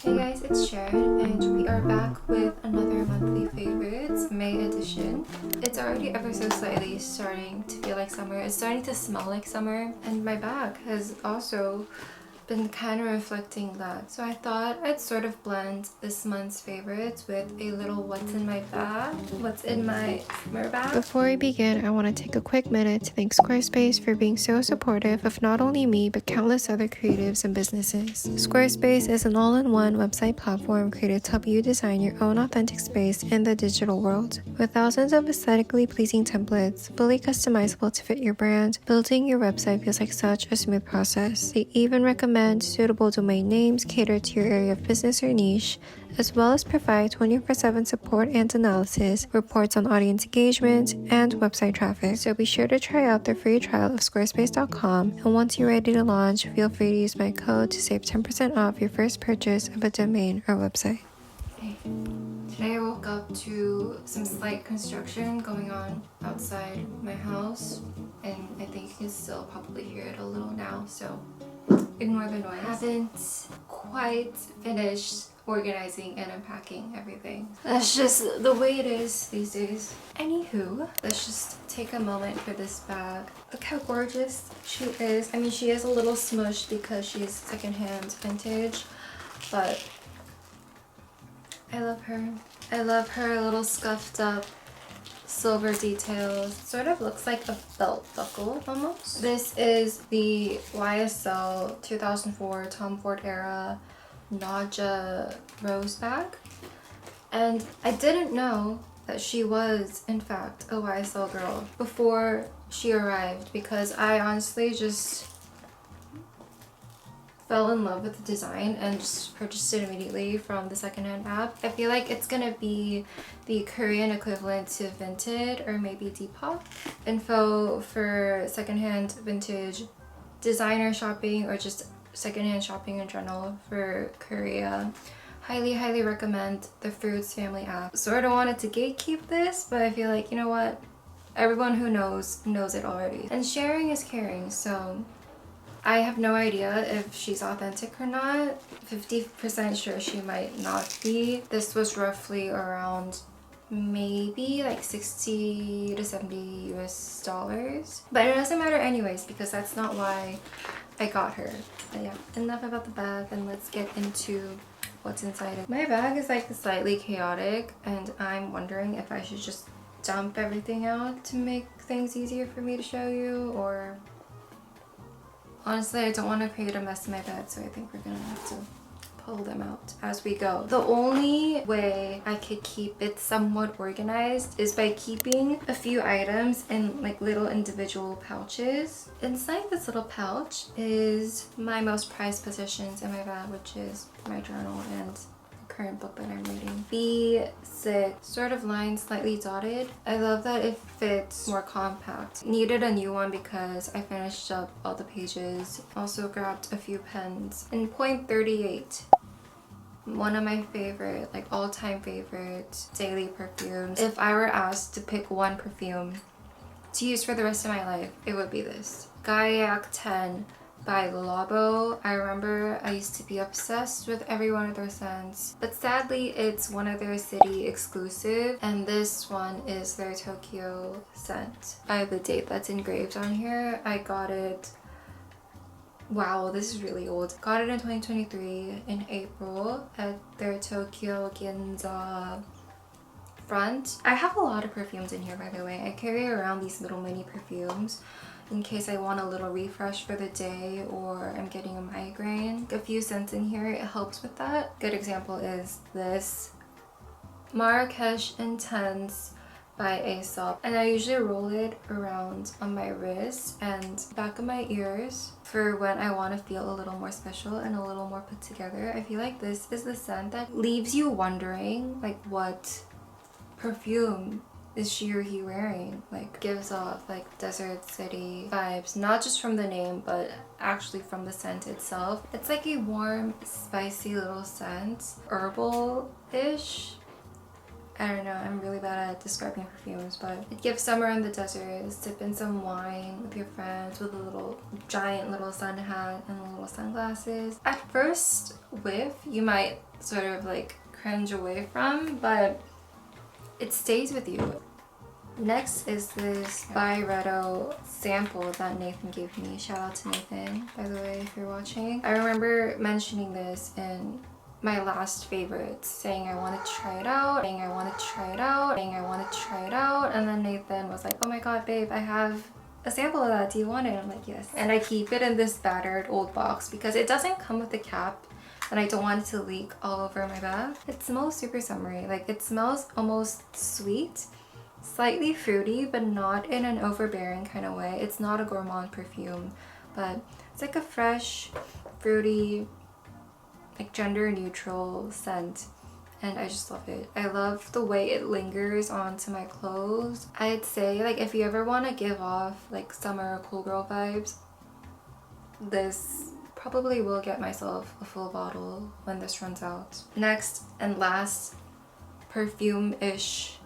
Hey guys, it's Sharon and we are back with another monthly favorites, May edition. It's already ever so slightly starting to feel like summer. It's starting to smell like summer, and my bag has also been kind of reflecting that. So I thought I'd sort of blend this month's favorites with a little what's in my bag, what's in my summer bag. Before we begin, I want to take a quick minute to thank Squarespace for being so supportive of not only me, but countless other creatives and businesses. Squarespace is an all-in-one website platform created to help you design your own authentic space in the digital world. With thousands of aesthetically pleasing templates, fully customizable to fit your brand, building your website feels like such a smooth process. They even recommend suitable domain names catered to your area of business or niche, as well as provide 24/7 support and analysis, reports on audience engagement, and website traffic. So be sure to try out their free trial of squarespace.com, and once you're ready to launch, feel free to use my code to save 10% off your first purchase of a domain or website. Today I woke up to some slight construction going on outside my house, and I think you can still probably hear it a little now, so ignore the noise. I haven't quite finished organizing and unpacking everything. That's just the way it is these days. Anywho, let's just take a moment for this bag. Look how gorgeous she is. I mean, she is a little smushed because she's secondhand vintage, but I love her. I love her little scuffed up silver details. Sort of looks like a belt buckle almost. This is the YSL 2004 Tom Ford era Naja Rose bag, and I didn't know that she was in fact a YSL girl before she arrived, because I honestly just fell in love with the design and just purchased it immediately from the secondhand app. I feel like it's gonna be the Korean equivalent to Vinted or maybe Depop. Info for secondhand vintage designer shopping or just secondhand shopping in general for Korea. Highly recommend the Fruits family app. Sort of wanted to gatekeep this, but I feel like, you know what? Everyone who knows it already. And sharing is caring, so I have no idea if she's authentic or not. 50% sure she might not be. This was roughly around maybe like 60 to 70 US dollars. But it doesn't matter anyways, because that's not why I got her. But yeah, enough about the bag, and let's get into what's inside it. My bag is like slightly chaotic, and I'm wondering if I should just dump everything out to make things easier for me to show you, or honestly, I don't want to create a mess in my bed, so I think we're gonna have to pull them out as we go. The only way I could keep it somewhat organized is by keeping a few items in like little individual pouches. Inside this little pouch is my most prized possessions in my bag, which is my journal and current book that I'm reading. B6, sort of lined, slightly dotted. I love that it fits more compact. Needed a new one because I finished up all the pages. Also grabbed a few pens. In point 38, one of my favorite, like all-time favorite daily perfumes. If I were asked to pick one perfume to use for the rest of my life, it would be this. Gaiac 10 by Labo. I remember I used to be obsessed with every one of their scents, but sadly it's one of their city exclusive, and this one is their Tokyo scent. I have the date that's engraved on here. I got it, wow, this is really old. Got it in 2023 in April at their Tokyo Ginza front. I have a lot of perfumes in here, by the way. I carry around these little mini perfumes in case I want a little refresh for the day or I'm getting a migraine. A few scents in here, it helps with that. Good example is this Marrakesh Intense by Aesop, and I usually roll it around on my wrist and back of my ears for when I want to feel a little more special and a little more put together. I feel like this is the scent that leaves you wondering like what perfume is she or he wearing. Like, gives off like desert city vibes, not just from the name but actually from the scent itself. It's like a warm, spicy little scent, herbal-ish. I don't know, I'm really bad at describing perfumes, but it gives summer in the desert. Sip in some wine with your friends with a little giant little sun hat and little sunglasses. At first whiff, you might sort of like cringe away from, but it stays with you. Next is this byredo sample that Nathan gave me. Shout out to Nathan, by the way, if you're watching. I remember mentioning this in my last favorites, saying I want to try it out, saying I want to try it out, saying I want to try it out, and then Nathan was like, oh my god, babe, I have a sample of that, do you want it? I'm like, yes. And I keep it in this battered old box because it doesn't come with a cap and I don't want it to leak all over my bag. It smells super summery. Like, it smells almost sweet, slightly fruity, but not in an overbearing kind of way. It's not a gourmand perfume, but it's like a fresh, fruity, like gender neutral scent. And I just love it. I love the way it lingers onto my clothes. I'd say, like, if you ever want to give off like summer cool girl vibes, this probably will get myself a full bottle when this runs out. Next and last perfume-ish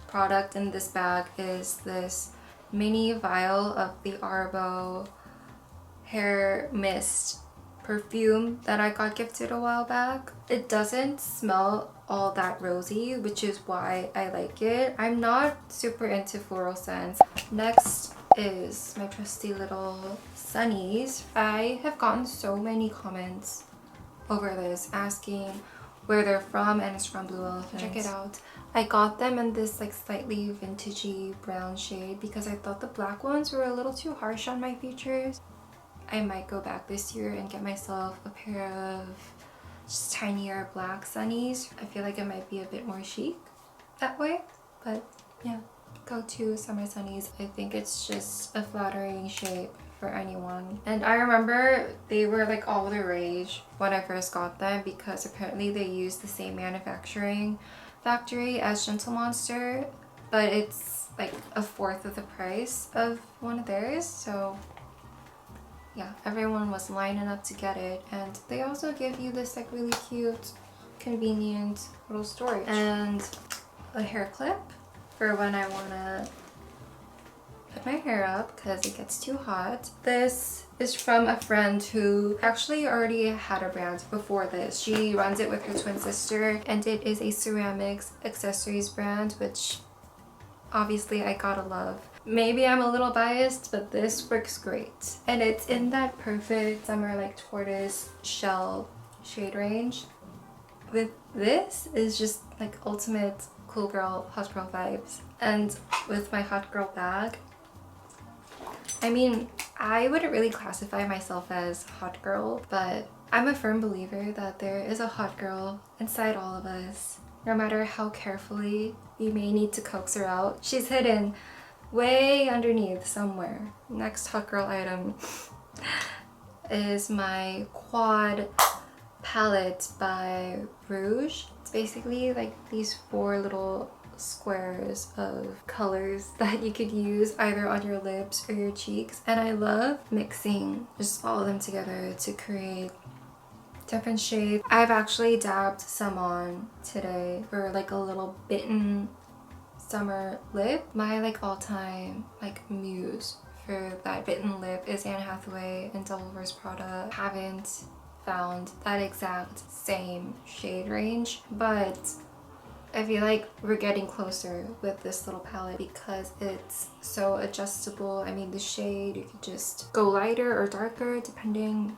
product in this bag is this mini vial of the rbow hair mist perfume that I got gifted a while back. It doesn't smell all that rosy, which is why I like it. I'm not super into floral scents. Next is my trusty little sunnies. I have gotten so many comments over this asking where they're from, and it's from Blue Elephant. Check it out. I got them in this like slightly vintagey brown shade because I thought the black ones were a little too harsh on my features. I might go back this year and get myself a pair of just tinier black sunnies. I feel like it might be a bit more chic that way, but yeah, go to summer sunnies. I think it's just a flattering shape for anyone. And I remember they were like all the rage when I first got them because apparently they use the same manufacturing factory as Gentle Monster, but it's like a fourth of the price of one of theirs. So yeah, everyone was lining up to get it. And they also give you this like really cute, convenient little storage and a hair clip for when I want to put my hair up because it gets too hot. This is from a friend who actually already had a brand before this. She runs it with her twin sister, and it is a ceramics accessories brand, which obviously I gotta love. Maybe I'm a little biased, but this works great. And it's in that perfect summer like tortoise shell shade range. With this is just like ultimate cool girl, hot girl vibes. And with my hot girl bag, I mean, I wouldn't really classify myself as hot girl, but I'm a firm believer that there is a hot girl inside all of us. No matter how carefully you may need to coax her out, she's hidden way underneath somewhere. Next hot girl item is my quad palette by Rouge. It's basically like these 4 little squares of colors that you could use either on your lips or your cheeks, and I love mixing just all of them together to create different shades. I've actually dabbed some on today for like a little bitten summer lip. My like all-time like muse for that bitten lip is Anne Hathaway in Devil Wears Prada. Haven't found that exact same shade range, but I feel like we're getting closer with this little palette because it's so adjustable. I mean, the shade, you could just go lighter or darker depending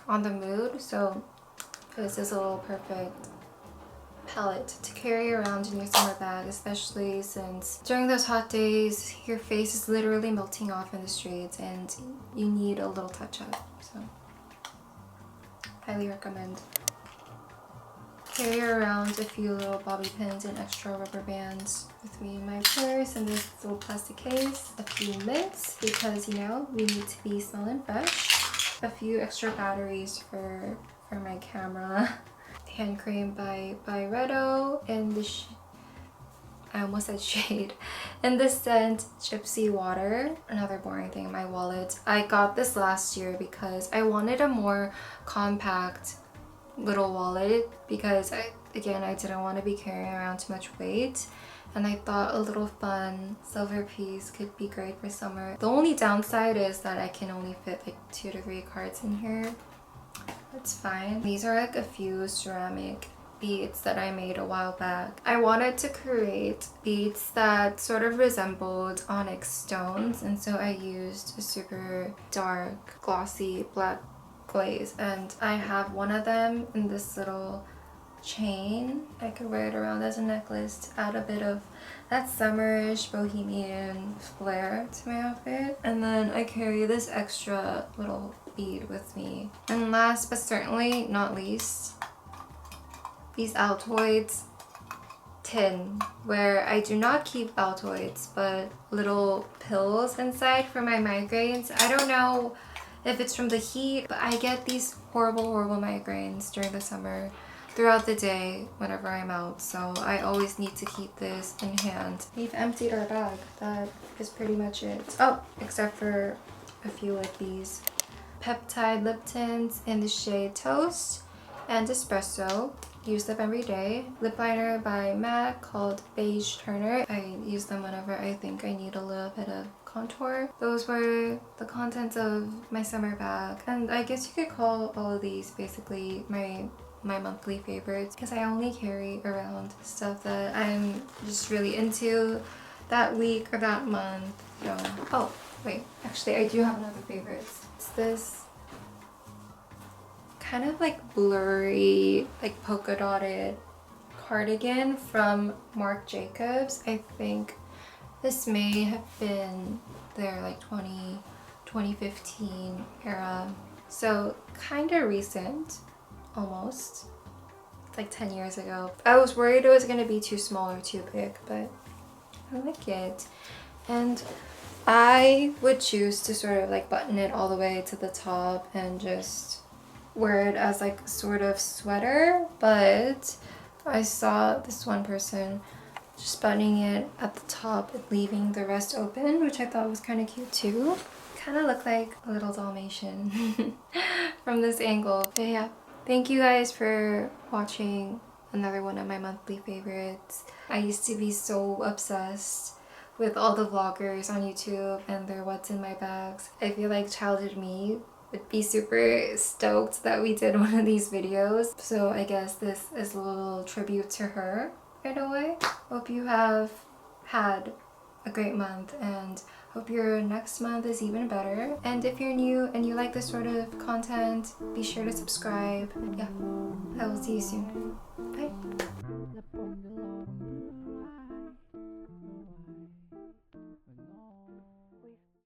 on the mood. So this is a little perfect palette to carry around in your summer bag, especially since during those hot days, your face is literally melting off in the streets and you need a little touch up. So highly recommend. Carry around a few little bobby pins and extra rubber bands with me in my purse, and this little plastic case, a few mints because, you know, we need to be smelling fresh, a few extra batteries for my camera, hand cream by byredo in the I almost said shade, in the scent Gypsy Water. Another boring thing in my wallet. I got this last year because I wanted a more compact little wallet because I didn't want to be carrying around too much weight, and I thought a little fun silver piece could be great for summer. The only downside is that I can only fit like 2 to 3 cards in here. That's fine. These are like a few ceramic beads that I made a while back. I wanted to create beads that sort of resembled onyx stones, and so I used a super dark glossy black glaze, and I have one of them in this little chain. I could wear it around as a necklace to add a bit of that summerish bohemian flair to my outfit. And then I carry this extra little bead with me. And last but certainly not least, these Altoids tin, where I do not keep Altoids but little pills inside for my migraines. I don't know if it's from the heat, but I get these horrible migraines during the summer throughout the day whenever I'm out, so I always need to keep this in hand. We've emptied our bag. That is pretty much it. Oh, except for a few like these peptide lip tints in the shade Toast and Espresso. Use them every day. Lip liner by MAC called Beige Turner. I use them whenever I think I need a little bit of contour. Those were the contents of my summer bag, and I guess you could call all of these basically my monthly favorites, because I only carry around stuff that I'm just really into that week or that month. So, oh wait, actually I do have another favorite. It's this kind of like blurry, like polka dotted cardigan from Marc Jacobs. I think this may have been their like 2015 era, so kind of recent. Almost. It's like 10 years ago. I was worried it was going to be too small or too big, but I like it. And I would choose to sort of like button it all the way to the top and just wear it as like sort of sweater, but I saw this one person just buttoning it at the top and leaving the rest open, which I thought was kind of cute too. Kind of looked like a little Dalmatian from this angle. But yeah. Thank you guys for watching another one of my monthly favorites. I used to be so obsessed with all the vloggers on YouTube and their what's in my bags. I feel like childhood me would be super stoked that we did one of these videos. So I guess this is a little tribute to her in a way. Hope you have had a great month, and hope your next month is even better. And if you're new and you like this sort of content, be sure to subscribe. Yeah, I will see you soon.